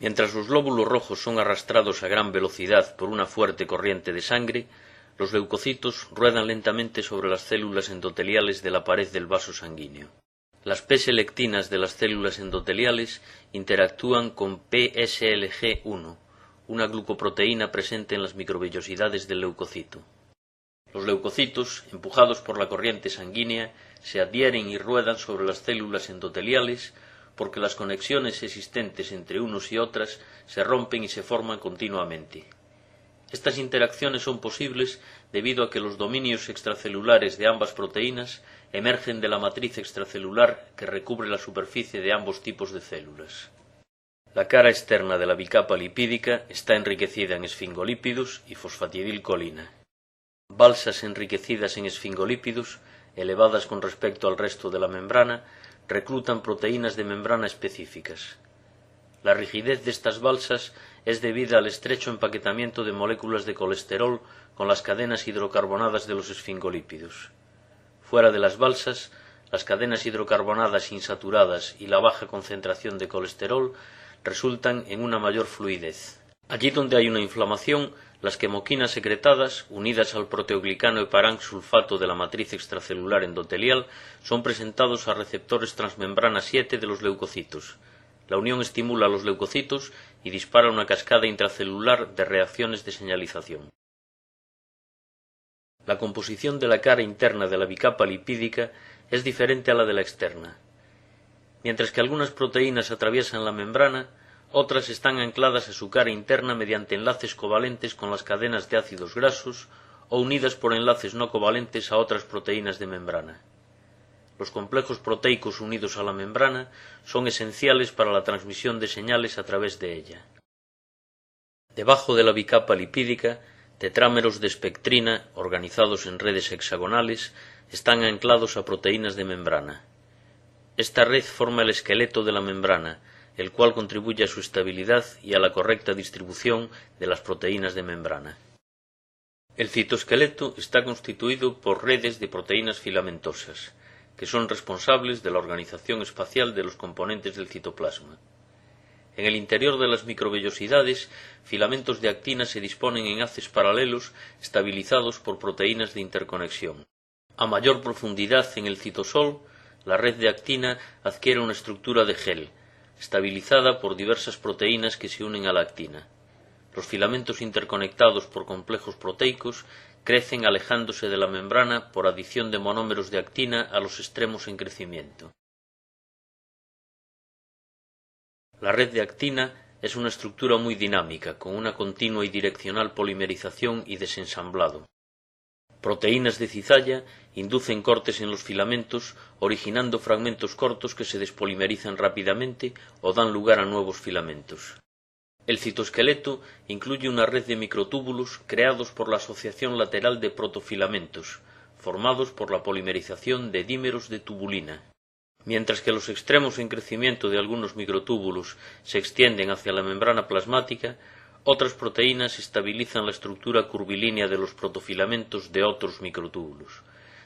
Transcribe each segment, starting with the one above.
Mientras los glóbulos rojos son arrastrados a gran velocidad por una fuerte corriente de sangre, los leucocitos ruedan lentamente sobre las células endoteliales de la pared del vaso sanguíneo. Las P-selectinas de las células endoteliales interactúan con PSLG1, una glucoproteína presente en las microvellosidades del leucocito. Los leucocitos, empujados por la corriente sanguínea, se adhieren y ruedan sobre las células endoteliales porque las conexiones existentes entre unos y otras se rompen y se forman continuamente. Estas interacciones son posibles debido a que los dominios extracelulares de ambas proteínas emergen de la matriz extracelular que recubre la superficie de ambos tipos de células. La cara externa de la bicapa lipídica está enriquecida en esfingolípidos y fosfatidilcolina. Balsas enriquecidas en esfingolípidos, elevadas con respecto al resto de la membrana, reclutan proteínas de membrana específicas. La rigidez de estas balsas es debida al estrecho empaquetamiento de moléculas de colesterol con las cadenas hidrocarbonadas de los esfingolípidos. Fuera de las balsas, las cadenas hidrocarbonadas insaturadas y la baja concentración de colesterol resultan en una mayor fluidez. Allí donde hay una inflamación, las quemoquinas secretadas, unidas al proteoglicano heparán-sulfato de la matriz extracelular endotelial, son presentados a receptores transmembrana 7 de los leucocitos. La unión estimula a los leucocitos y dispara una cascada intracelular de reacciones de señalización. La composición de la cara interna de la bicapa lipídica es diferente a la de la externa. Mientras que algunas proteínas atraviesan la membrana, otras están ancladas a su cara interna mediante enlaces covalentes con las cadenas de ácidos grasos o unidas por enlaces no covalentes a otras proteínas de membrana. Los complejos proteicos unidos a la membrana son esenciales para la transmisión de señales a través de ella. Debajo de la bicapa lipídica, tetrámeros de espectrina, organizados en redes hexagonales, están anclados a proteínas de membrana. Esta red forma el esqueleto de la membrana, el cual contribuye a su estabilidad y a la correcta distribución de las proteínas de membrana. El citoesqueleto está constituido por redes de proteínas filamentosas, que son responsables de la organización espacial de los componentes del citoplasma. En el interior de las microvellosidades, filamentos de actina se disponen en haces paralelos estabilizados por proteínas de interconexión. A mayor profundidad en el citosol, la red de actina adquiere una estructura de gel, estabilizada por diversas proteínas que se unen a la actina. Los filamentos interconectados por complejos proteicos crecen alejándose de la membrana por adición de monómeros de actina a los extremos en crecimiento. La red de actina es una estructura muy dinámica, con una continua y direccional polimerización y desensamblado. Proteínas de cizalla inducen cortes en los filamentos, originando fragmentos cortos que se despolimerizan rápidamente o dan lugar a nuevos filamentos. El citoesqueleto incluye una red de microtúbulos creados por la asociación lateral de protofilamentos, formados por la polimerización de dímeros de tubulina. Mientras que los extremos en crecimiento de algunos microtúbulos se extienden hacia la membrana plasmática, otras proteínas estabilizan la estructura curvilínea de los protofilamentos de otros microtúbulos,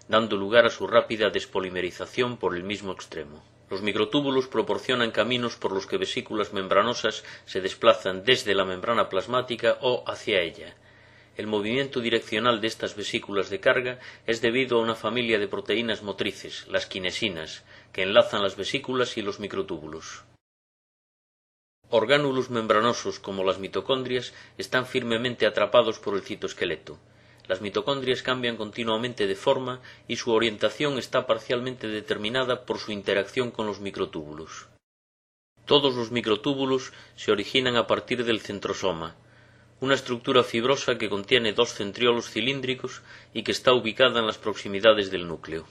dando lugar a su rápida despolimerización por el mismo extremo. Los microtúbulos proporcionan caminos por los que vesículas membranosas se desplazan desde la membrana plasmática o hacia ella. El movimiento direccional de estas vesículas de carga es debido a una familia de proteínas motrices, las quinesinas, que enlazan las vesículas y los microtúbulos. Orgánulos membranosos como las mitocondrias están firmemente atrapados por el citoesqueleto. Las mitocondrias cambian continuamente de forma y su orientación está parcialmente determinada por su interacción con los microtúbulos. Todos los microtúbulos se originan a partir del centrosoma, una estructura fibrosa que contiene dos centriolos cilíndricos y que está ubicada en las proximidades del núcleo.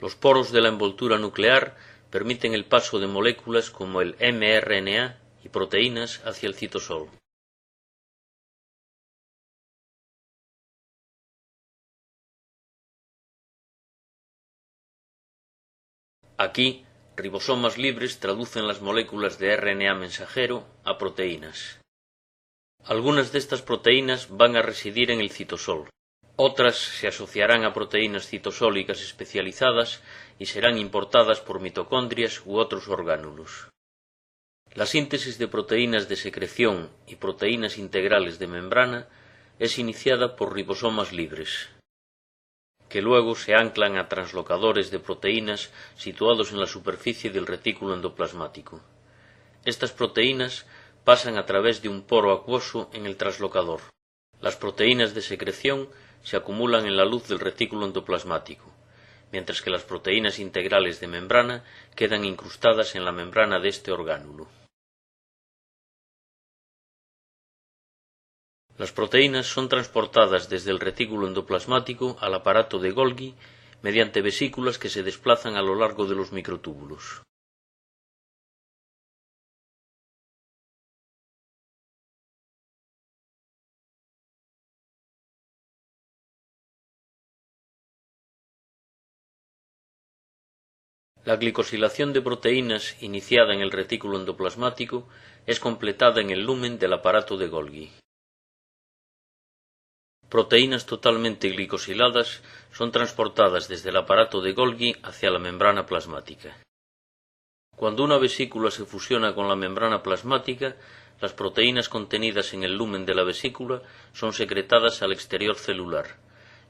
Los poros de la envoltura nuclear permiten el paso de moléculas como el mRNA y proteínas hacia el citosol. Aquí, ribosomas libres traducen las moléculas de RNA mensajero a proteínas. Algunas de estas proteínas van a residir en el citosol. Otras se asociarán a proteínas citosólicas especializadas y serán importadas por mitocondrias u otros orgánulos. La síntesis de proteínas de secreción y proteínas integrales de membrana es iniciada por ribosomas libres, que luego se anclan a translocadores de proteínas situados en la superficie del retículo endoplasmático. Estas proteínas pasan a través de un poro acuoso en el translocador. Las proteínas de secreción se acumulan en la luz del retículo endoplasmático, mientras que las proteínas integrales de membrana quedan incrustadas en la membrana de este orgánulo. Las proteínas son transportadas desde el retículo endoplasmático al aparato de Golgi mediante vesículas que se desplazan a lo largo de los microtúbulos. La glicosilación de proteínas iniciada en el retículo endoplasmático es completada en el lumen del aparato de Golgi. Proteínas totalmente glicosiladas son transportadas desde el aparato de Golgi hacia la membrana plasmática. Cuando una vesícula se fusiona con la membrana plasmática, las proteínas contenidas en el lumen de la vesícula son secretadas al exterior celular,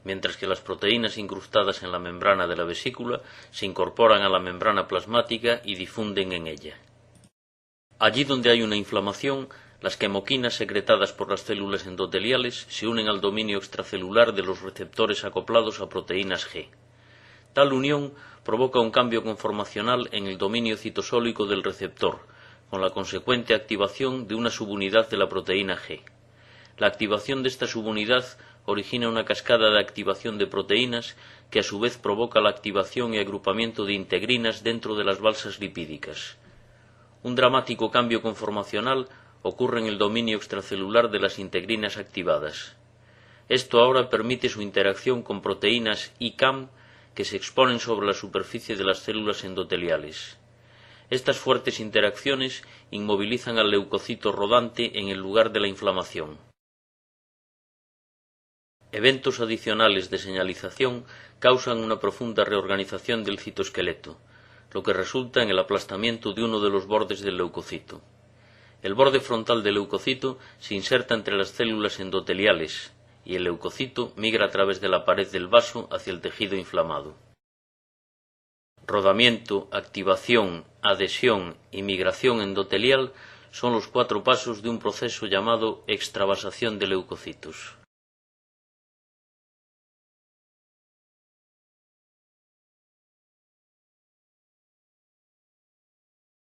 mientras que las proteínas incrustadas en la membrana de la vesícula se incorporan a la membrana plasmática y difunden en ella. Allí donde hay una inflamación, las quemoquinas secretadas por las células endoteliales se unen al dominio extracelular de los receptores acoplados a proteínas G. Tal unión provoca un cambio conformacional en el dominio citosólico del receptor, con la consecuente activación de una subunidad de la proteína G. La activación de esta subunidad origina una cascada de activación de proteínas que a su vez provoca la activación y agrupamiento de integrinas dentro de las balsas lipídicas. Un dramático cambio conformacional ocurre en el dominio extracelular de las integrinas activadas. Esto ahora permite su interacción con proteínas ICAM que se exponen sobre la superficie de las células endoteliales. Estas fuertes interacciones inmovilizan al leucocito rodante en el lugar de la inflamación. Eventos adicionales de señalización causan una profunda reorganización del citoesqueleto, lo que resulta en el aplastamiento de uno de los bordes del leucocito. El borde frontal del leucocito se inserta entre las células endoteliales y el leucocito migra a través de la pared del vaso hacia el tejido inflamado. Rodamiento, activación, adhesión y migración endotelial son los 4 pasos de un proceso llamado extravasación de leucocitos.